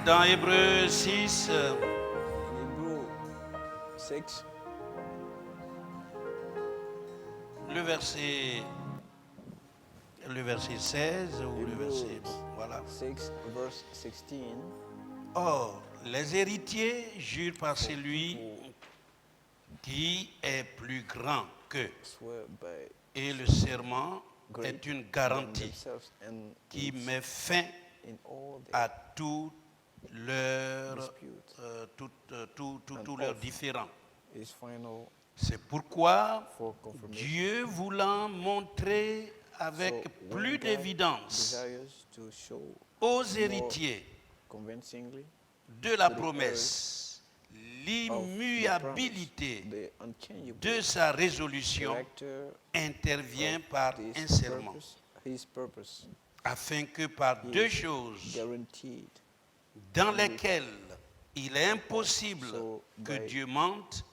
Dans Hébreux 6, Hebrew 6, le verset 16 ou le verset... Hebrews Voilà. 6, verse 16. Or, les héritiers jurent par celui qui est plus grand qu'eux. Swear by Et le serment great est une than garantie themselves, and qui it's met fin in all their à tous leurs disputes tous leurs différends. is final C'est pourquoi for confirmation. Dieu voulant montrer avec So plus when God d'évidence desires to show aux héritiers convincingly de la to the promesse of l'immuabilité the unchangeable de sa résolution, character intervient of par this un serment, his purpose, afin que par deux choses guaranteed, dans lesquelles il est impossible So que by Dieu mente,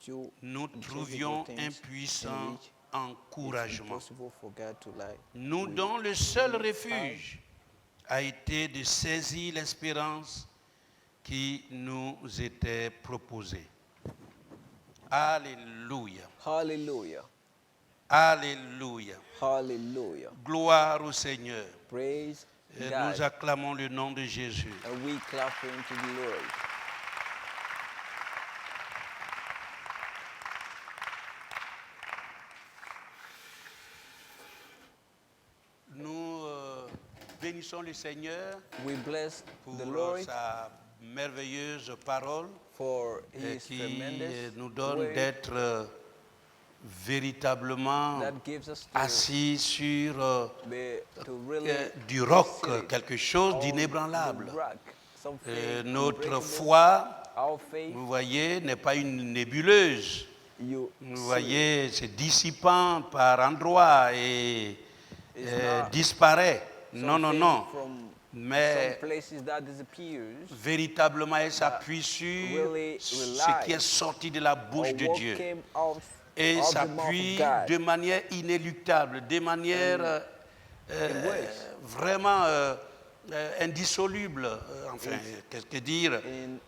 two nous unchangeable trouvions un things puissant in which it's encouragement. impossible for God to lie. Nous We dont le seul refuge a été de saisir l'espérance qui nous était proposée. Alléluia. Hallelujah. Alléluia. Hallelujah. Gloire au Seigneur. Praise Et God. nous acclamons le nom de Jésus. And we clap for him to the Lord. Nous bénissons le Seigneur We bless pour the Lord sa merveilleuse parole for his qui tremendous nous donne word d'être véritablement that gives us assis sur to really du roc, sit quelque chose on d'inébranlable. the rock, something Notre unbreakable. foi, Our faith, vous voyez, n'est pas une nébuleuse. you Vous see, voyez, c'est dissipant par endroits et disparaît. Non, non, something non. from Mais some places that disappears véritablement, elle s'appuie sur really ce qui est sorti de la bouche or de what Dieu. came out Et of the mouth s'appuie of God. de manière inéluctable, de manière vraiment indissoluble. Enfin, qu'est-ce que dire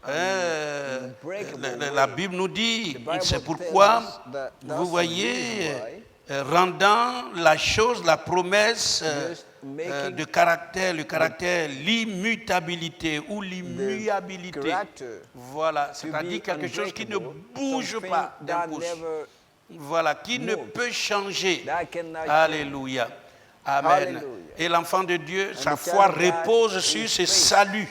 unbreakable la way. Bible nous dit, The Bible c'est tells pourquoi, us that that's vous the voyez, reason why rendant la chose, la promesse Just making de caractère, le caractère, l'immutabilité ou l'immuabilité. character Voilà, to c'est-à-dire be quelque chose qui ne unbreakable, bouge something pas d'un that pouce. never Voilà, qui ne moves, peut changer. that cannot Alléluia. Amen. Hallelujah. Et l'enfant de Dieu, sa the foi child of God, repose his sur ce faith salut.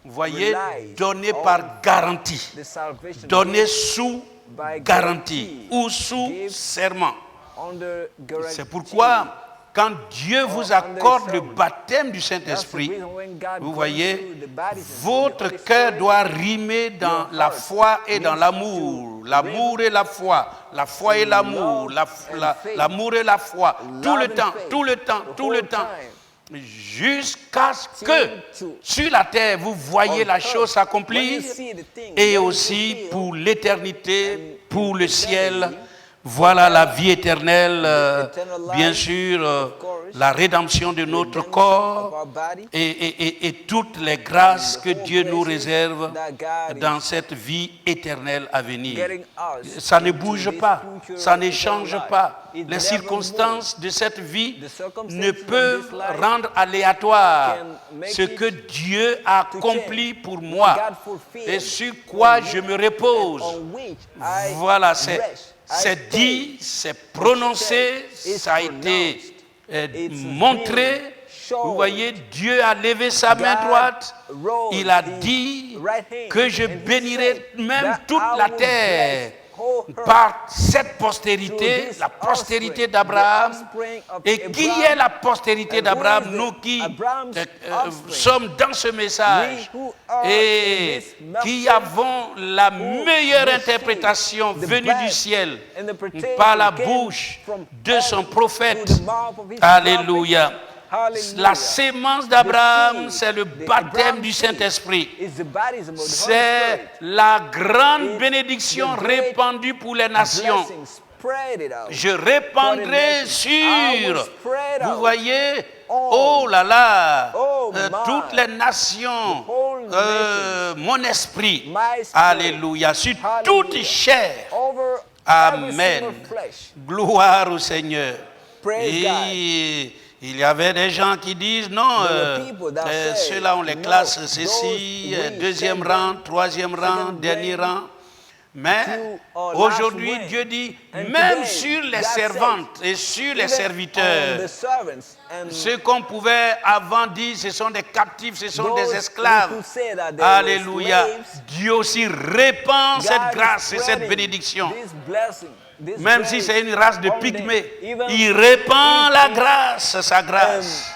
Vous voyez, relies donné on par garantie. the salvation Donné given sous by garantie guarantee, ou sous give serment. under guarantee. C'est pourquoi, quand Dieu vous accorde le baptême du That's the Saint-Esprit, reason when God vous grants voyez, you the baptism of the votre Holy cœur Spirit, doit rimer dans your la heart foi et dans needs l'amour. to L'amour et la foi. La foi et l'amour. love and faith. L'amour et la foi. Tout Love le and temps, faith. tout le temps, The tout le whole temps. time. Jusqu'à ce que To- sur la terre, vous voyez on la earth, chose when s'accomplir you see the thing, et when you aussi fulfill, pour l'éternité, pour le ciel. eternity, Voilà la vie éternelle, eternal life, bien sûr, of course, la rédemption de notre redemption of corps our body, et toutes les grâces the que whole Dieu nous blessings réserve that God is dans cette vie éternelle à venir. getting us Ça ne into bouge this pas, future ça ne eternal change life. pas. It Les never circonstances de cette vie The circumstances ne of this peuvent life rendre aléatoire can make ce it que Dieu a accompli change. pour What moi God fulfilled et sur quoi je me repose. on which I Voilà, rest, I c'est stay. dit, c'est prononcé, It's ça a été It's montré. been shown. Vous voyez, Dieu a levé sa main God droite. rose Il a his dit right hand, que je and he bénirai said même that toute I la will terre bless whole earth par cette postérité, through this la postérité offspring, d'Abraham. the offspring of Et qui Abraham. est la postérité And who d'Abraham? is the Nous qui Abraham's offspring? sommes dans ce message We who are et in this message, qui avons la meilleure receive interprétation the venue du best ciel interpretation par la came bouche from de son heaven prophète. through the mouth of his Alléluia. prophet. Hallelujah. La sémence d'Abraham, The c'est le seed, the baptême Abraham du seed Saint-Esprit. is the baptism of the Holy C'est Spirit. la grande It's bénédiction the great répandue pour les nations. Blessing, spread it out. Je répandrai I will sur, spread vous out voyez, on, oh là là, oh my, toutes les nations whole mon esprit, My spirit. alléluia, sur toute Hallelujah. chair. Over every Amen. single flesh. Gloire au Seigneur. Praise Et il y avait des gens qui disent non, There were people that said, ceux-là on les no, classe those ceci, we deuxième send rang, them, troisième rang, second dernier grade, rang. Mais to our aujourd'hui, last rank. Dieu dit, And même today, sur les God servantes et sur les Even on serviteurs, the servants and ceux qu'on pouvait avant dire ce sont des captifs, ce sont those des esclaves. who say that they were Alléluia. slaves, Dieu aussi répand cette God is grâce et cette spreading bénédiction. this blessing, this Même si grace c'est une race de on them. pygmées, Even il répand la if- grâce, sa grâce.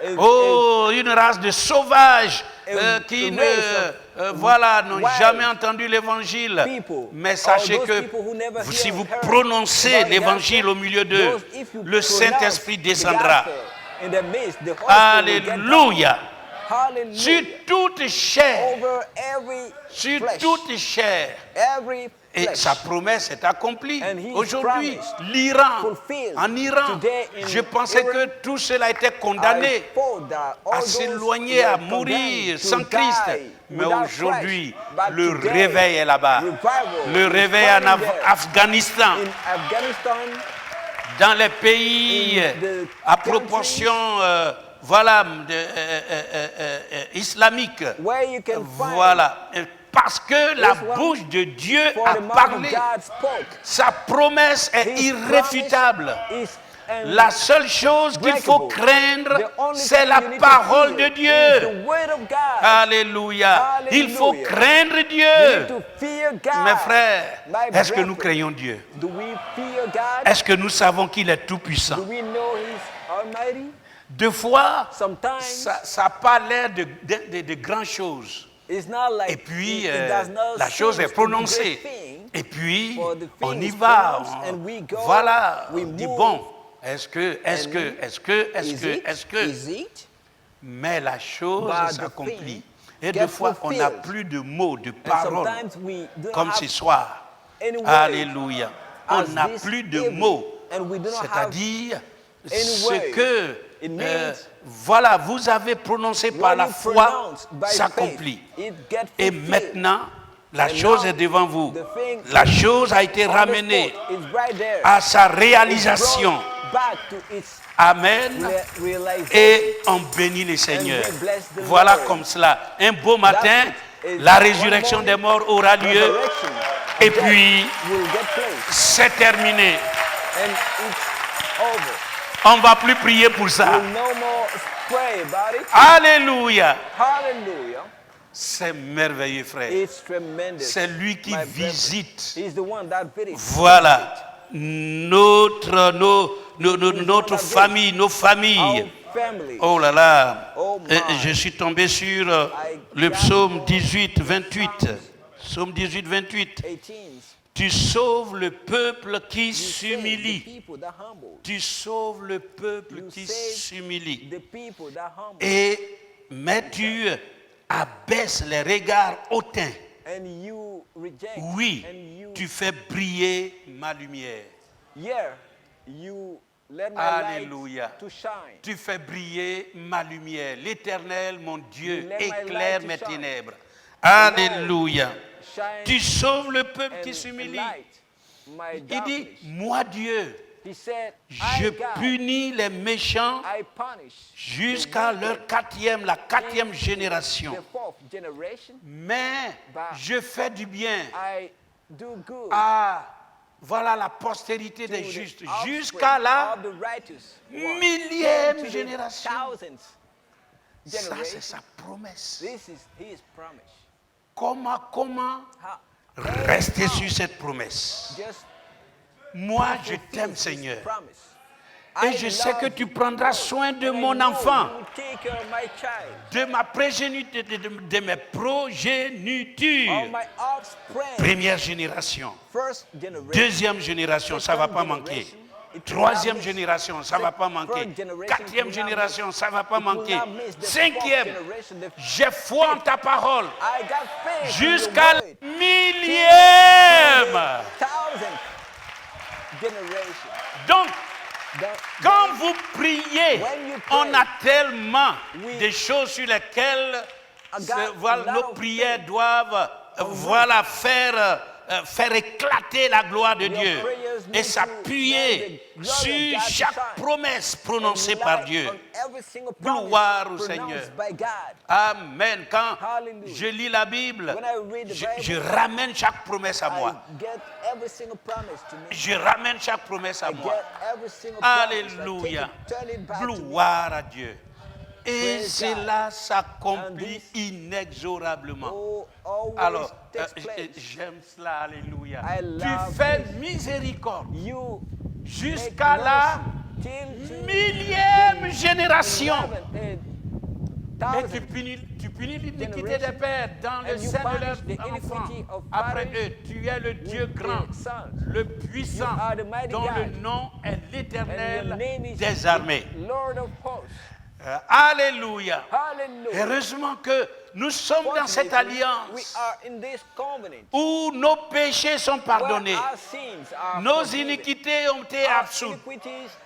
if- Oh, une race de sauvages a qui race voilà, n'ont wild jamais entendu l'évangile. people, Mais sachez or those que people who never si hear- vous heard prononcez about the l'évangile gospel, au milieu d'eux, those- if you le pronounce Saint-Esprit the descendra. gospel in their midst, the Holy Spirit will get down. Alléluia. Hallelujah. Sur toute chair, Over every sur flesh, toute chair. every Et flesh. sa promesse est accomplie. And his Aujourd'hui, promise l'Iran, fulfilled en Iran, today in je pensais Iran, que tous ceux-là étaient condamnés I thought that all à those s'éloigner, were à condemned mourir to sans Christ. die Mais without aujourd'hui, Christ. But le today, réveil est là-bas. revival Le is réveil en coming there. Afghanistan, In Afghanistan, dans les pays in the à proportion voilà, islamique. where you can find Voilà. Parce que la This one, bouche de Dieu for a the mouth parlé. of God spoke. Sa promesse est His irréfutable. promise is La seule chose qu'il faut unbreakable. craindre, The only c'est thing la you need to parole fear de is Dieu. the word of God. Alléluia. Il faut Hallelujah. craindre You need Dieu. to fear God. Mes frères, My est-ce que nous brethren, craignons Dieu? Do we fear God? Est-ce que nous savons qu'il est tout-puissant? Do we know He's Almighty? Deux fois, Sometimes ça n'a pas l'air de grandes choses. it's not like Et puis, it does not la chose seem est to be prononcée. great thing. Et puis, For the on thing y is va. pronounced and we go, Voilà, we on dit move. bon, est-ce que, Is it? mais la chose But the s'accomplit. thing Et gets deux fois, on n'a fulfilled. plus de mots, de And paroles, sometimes we do not comme have ce soir. any word Alléluia. On as n'a this plus de evening, mots. and we do not have C'est-à-dire, any ce word. que, It means voilà, vous avez prononcé par what la you foi pronounce by s'accomplit. faith, it gets Et fulfilled. maintenant, la And chose now, est devant vous. the thing La chose a été on the ramenée spot, it's right there. à sa It's réalisation. brought back to its Amen. realization. Et on bénit le Seigneur. we bless the Voilà Lord. comme cela. Un beau matin, That's it. la One résurrection morning, des morts aura lieu. Resurrection Et of death puis, will get place. c'est terminé. And it's over. On ne va plus prier pour ça. We'll no more pray about it. Alléluia. Hallelujah. C'est merveilleux, frère. It's tremendous. C'est lui qui my brethren. visite. He's the one that visits. Voilà. Notre famille, nos familles. Our family. Oh là là. Oh my. Je suis tombé sur le psaume 18, 28. Psaume 18, 28. 18. Tu sauves le peuple qui You save the s'humilie. people that humble. Tu sauves le peuple You qui save s'humilie. the people that humble. Mais tu abaisses les regards hautains. And you reject. Oui, And you, tu fais briller ma lumière. yeah, you let my Alléluia. light to shine. Tu fais briller ma lumière. L'Éternel, mon Dieu, You let my éclaire light to mes shine. ténèbres. Alléluia. Shine Tu sauves le peuple qui and s'humilie. light my Il dit, darkness. moi Dieu, He said, je I, God, punis les méchants I punish jusqu'à leur la quatrième génération. the fourth generation. Mais je fais du bien I do good à, voilà, la postérité to des the justes, offspring jusqu'à la of the righteous one, millième to the génération. thousandth Ça, c'est generation. sa promesse. This is His promise. Comment How, rester sur cette promesse? just Moi, je fulfill t'aime, His Seigneur. promise. Et I je sais que love tu you, prendras Lord, soin de and I mon know enfant, you will take care of my child, de ma progéniture, de mes of progénitures. my offspring. Première génération, First generation. deuxième génération, ça ne va pas manquer. Troisième génération, ça ne va pas manquer. Quatrième génération, ça ne va pas manquer. Cinquième, j'ai foi en ta parole. I got faith Jusqu'à la in your word. millième. Thousandth generation. Donc, The- quand vous priez, When you pray, on a tellement we- de choses sur lesquelles Voilà, nos prières doivent voilà, faire éclater la gloire de Dieu et s'appuyer sur chaque promesse prononcée par Dieu. Gloire au Seigneur. Amen. Quand je lis la Bible, je ramène chaque promesse à moi. Je ramène chaque promesse à moi. Alléluia. Gloire à Dieu. Et cela s'accomplit inexorablement. Alors, j'aime cela, alléluia. Tu fais miséricorde jusqu'à la millième génération. Et tu punis l'iniquité des pères dans le sein de leurs enfants. Après eux, tu es le Dieu grand, le puissant, dont le nom est l'Éternel des armées. Alléluia. Heureusement que nous sommes dans cette alliance où nos péchés sont pardonnés, nos iniquités ont été absoutes.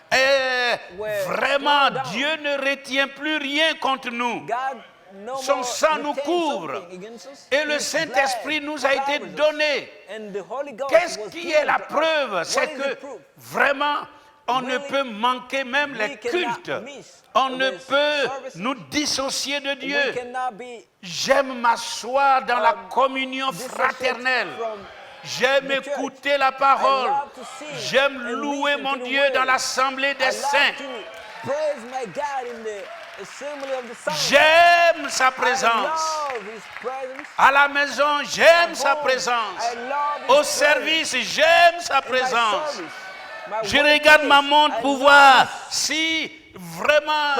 Et vraiment, Dieu ne retient plus rien contre nous. Son sang nous couvre et le Saint-Esprit nous a été donné. Qu'est-ce qui est la preuve? C'est que vraiment, on ne peut manquer même les cultes. On ne peut nous dissocier de Dieu. J'aime m'asseoir dans la communion fraternelle. J'aime écouter la parole. J'aime louer mon Dieu dans l'assemblée des saints. J'aime sa présence. À la maison, j'aime sa présence. Au service, j'aime sa présence. Je regarde ma montre pour voir si vraiment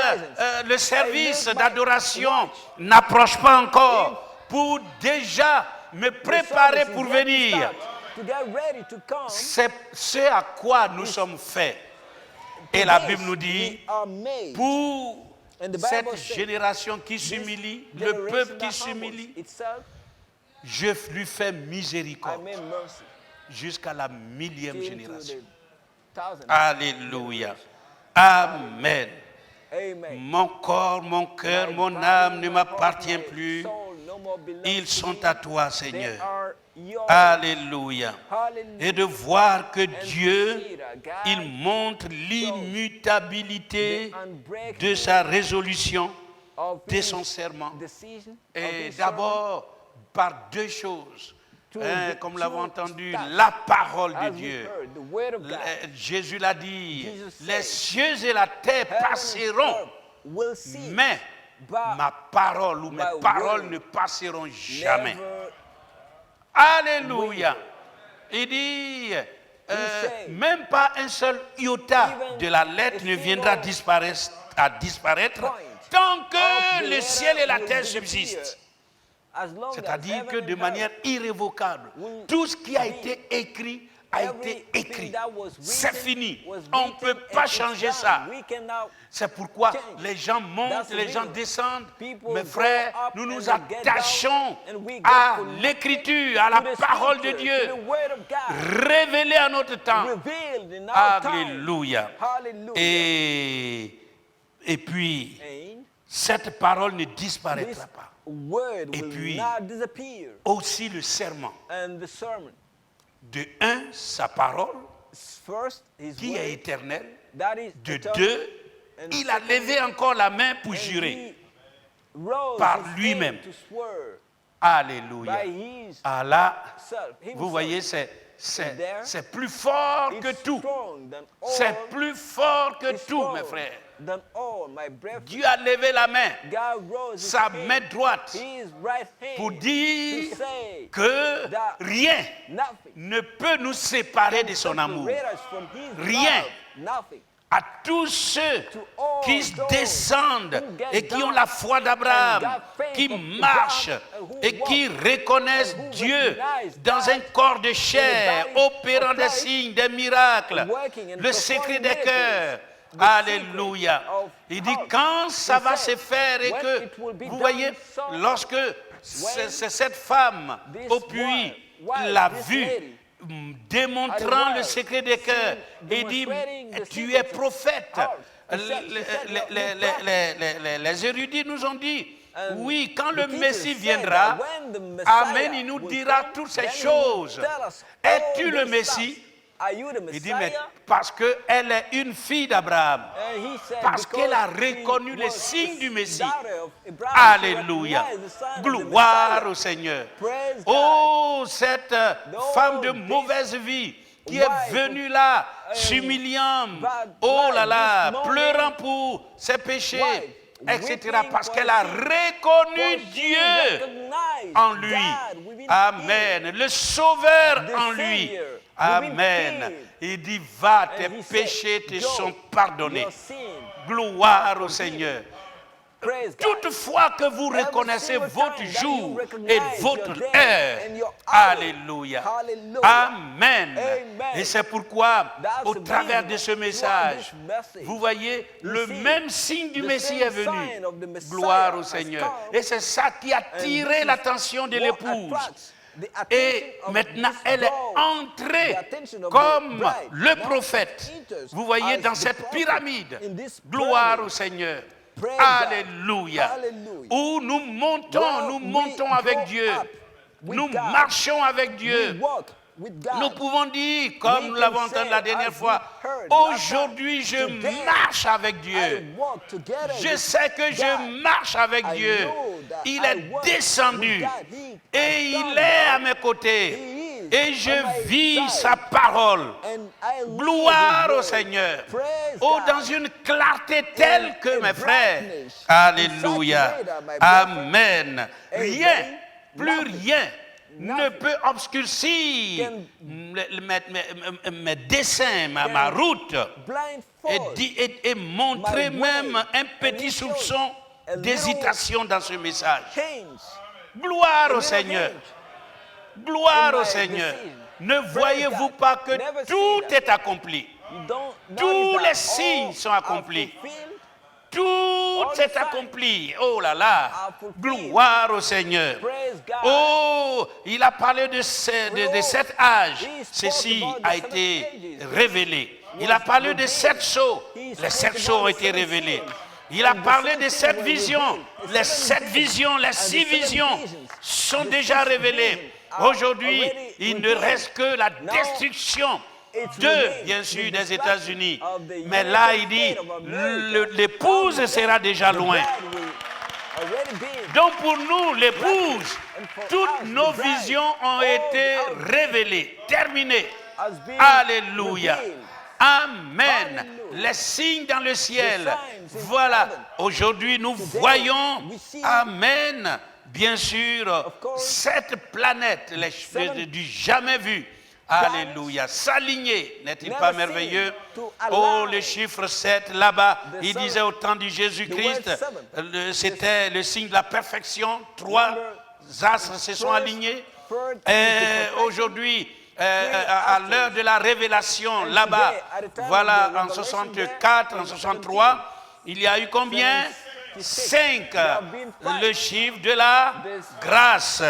le service d'adoration n'approche pas encore, pour déjà me préparer pour venir. C'est ce à quoi nous sommes faits. Et la Bible nous dit, pour cette génération qui s'humilie, le peuple qui s'humilie, je lui fais miséricorde jusqu'à la millième génération. Alléluia. Amen. Mon corps, mon cœur, mon âme ne m'appartiennent plus. Ils sont à toi, Seigneur. Alléluia. Et de voir que Dieu, il montre l'immutabilité de sa résolution, de son serment. Et d'abord, par deux choses. Comme nous l'avons entendu, la parole de Dieu. Jésus l'a dit, les cieux et la terre passeront, mais ma parole ou mes paroles ne passeront jamais. Alléluia. Il dit, même pas un seul iota de la lettre ne viendra à disparaître tant que le ciel et la terre subsistent. C'est-à-dire que de manière irrévocable, tout ce qui a été écrit a été écrit. C'est fini. On ne peut pas changer ça. C'est pourquoi les gens montent, les gens descendent. Mes frères, nous nous attachons à l'écriture, à la parole de Dieu, révélée à notre temps. Alléluia. Et puis, cette parole ne disparaîtra pas. Et puis, aussi le serment. De un, sa parole, qui est éternelle. De deux, il a levé encore la main pour jurer par lui-même. Alléluia. Allah, vous voyez, c'est plus fort que tout. C'est plus fort que tout, mes frères. Dieu a levé la main, sa main droite, pour dire que rien ne peut nous séparer de son amour. Rien. À tous ceux qui descendent et qui ont la foi d'Abraham, qui marchent et qui reconnaissent Dieu dans un corps de chair, opérant des signes, des miracles, le secret des cœurs. Alléluia. Il dit quand ça va se faire et que, vous voyez, lorsque cette femme au puits l'a vu, démontrant le secret des cœurs, il dit, tu es prophète. Les érudits nous ont dit, oui, quand le Messie viendra, Amen, il nous dira toutes ces choses. Es-tu le Messie? Il dit, mais parce qu'elle est une fille d'Abraham, parce qu'elle a reconnu les signes du Messie. Alléluia. Gloire au Seigneur. Oh, cette femme de mauvaise vie qui est venue là, s'humiliant, oh là là, pleurant pour ses péchés, etc. Parce qu'elle a reconnu Dieu en lui. Amen. Le Sauveur en lui. Amen. Il dit, va, tes péchés te sont pardonnés. Gloire au Seigneur. Toutefois que vous reconnaissez votre jour et votre heure. Alléluia. Amen. Et c'est pourquoi, au travers de ce message, vous voyez, le même signe du Messie est venu. Gloire au Seigneur. Et c'est ça qui a tiré l'attention de l'épouse. Et maintenant, elle est entrée comme le prophète. Vous voyez, dans cette pyramide. Gloire au Seigneur. Alléluia. Où nous montons avec Dieu. Nous marchons avec Dieu. Nous pouvons dire, comme nous l'avons entendu la dernière fois, aujourd'hui je marche avec Dieu. Je sais que je marche avec Dieu. Il est descendu et il est à mes côtés. Et je vis sa parole. Gloire au Seigneur. Oh, dans une clarté telle que mes frères. Alléluia. Amen. Rien, plus rien ne peut obscurcir mes desseins, ma route, et montrer même un petit soupçon d'hésitation dans ce message. Gloire au Seigneur. Gloire au Seigneur. Ne voyez-vous pas que tout est accompli? Tous les signes sont accomplis. Tout est accompli. Oh là là. Gloire au Seigneur. Oh, il a parlé de cet âge. Ceci a été révélé. Il a parlé de 7 sceaux. Les 7 sceaux ont été révélés. Il a parlé de 7 visions. Les 7 visions, les 6 visions sont déjà révélées. Aujourd'hui, il ne reste que la destruction bien sûr, des États-Unis. Mais là, il dit, l'épouse sera déjà loin. Donc pour nous, l'épouse, toutes nos visions ont été révélées, terminées. Alléluia. Amen. Les signes dans le ciel. Voilà. Aujourd'hui, nous voyons, amen, bien sûr, cette planète du jamais vu. Alléluia. S'aligner, n'est-il pas merveilleux? Oh, le chiffre 7, là-bas, il disait au temps du Jésus-Christ, c'était le signe de la perfection. 3 astres se sont alignés. Aujourd'hui, à l'heure de la révélation, là-bas, voilà, en 64, en 63, il y a eu combien? 5, le chiffre de la grâce.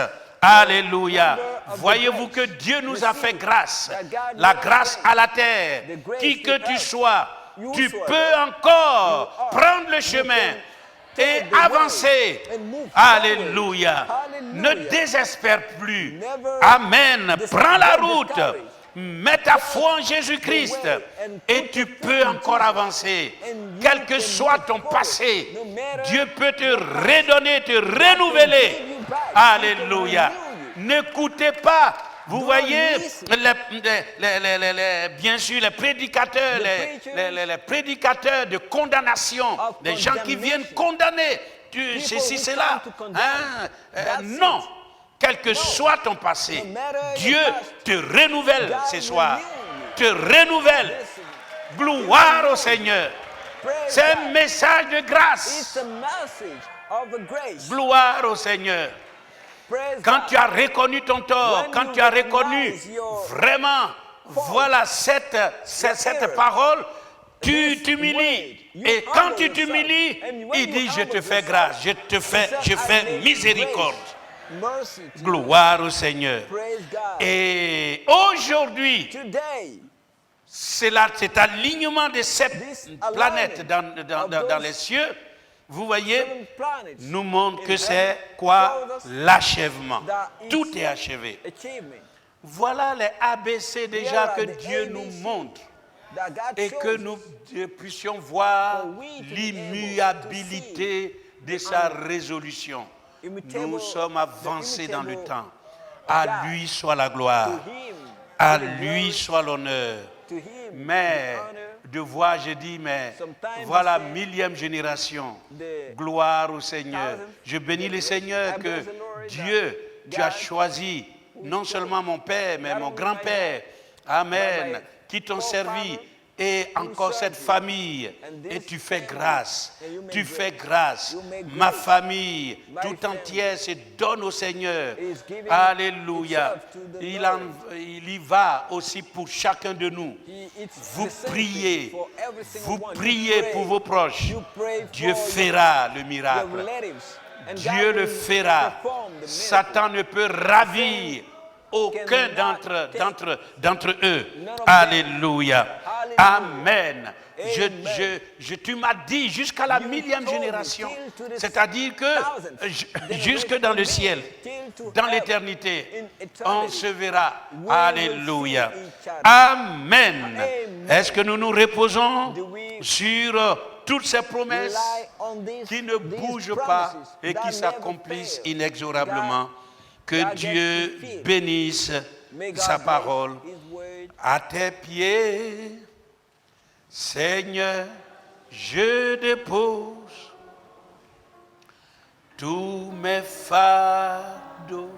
Alléluia. Voyez-vous que Dieu nous a fait grâce. La grâce à la terre. Qui que tu sois, tu peux encore prendre le chemin et avancer. Alléluia. Ne désespère plus. Amen. Prends la route. Mets ta foi en Jésus-Christ et tu peux encore avancer. Quel que soit ton passé, Dieu peut te redonner, te renouveler. Alléluia. N'écoutez pas, vous voyez, bien sûr, les prédicateurs, les prédicateurs de condamnation, les gens qui viennent condamner, ceci, cela. Non. Quel que soit ton passé, Dieu te renouvelle ce soir. Te renouvelle. Gloire au Seigneur. C'est un message de grâce. Gloire au Seigneur. Quand tu as reconnu ton tort, quand tu as reconnu vraiment, voilà cette parole, tu t'humilies. Et quand tu t'humilies, il dit, je te fais grâce, je fais miséricorde. Gloire au Seigneur. Et aujourd'hui, cet alignement de cette planète dans les cieux, vous voyez, nous montre que c'est quoi? L'achèvement. Tout est achevé. Voilà les ABC déjà que Dieu nous montre et que nous puissions voir l'immuabilité de sa résolution. Nous sommes avancés dans le temps. À lui soit la gloire. À lui soit l'honneur. Mais de voir, je dis, mais voilà, 1000e génération. Gloire au Seigneur. Je bénis le Seigneur que Dieu, tu as choisi non seulement mon père, mais mon grand-père. Amen. Qui t'ont servi. Et encore cette famille. Et tu fais grâce. Tu fais grâce. Ma famille tout entière se donne au Seigneur. Alléluia. Il y va aussi pour chacun de nous. Vous priez. Vous priez pour vos proches. Dieu fera le miracle. Dieu le fera. Satan ne peut ravir aucun d'entre eux. Alléluia. Amen. Tu m'as dit jusqu'à la 1000e génération. C'est-à-dire que jusque dans le ciel, dans l'éternité, on se verra. Alléluia. Amen. Est-ce que nous nous reposons sur toutes ces promesses qui ne bougent pas et qui s'accomplissent inexorablement? Que Dieu bénisse sa parole. À tes pieds, Seigneur, je dépose tous mes fardeaux.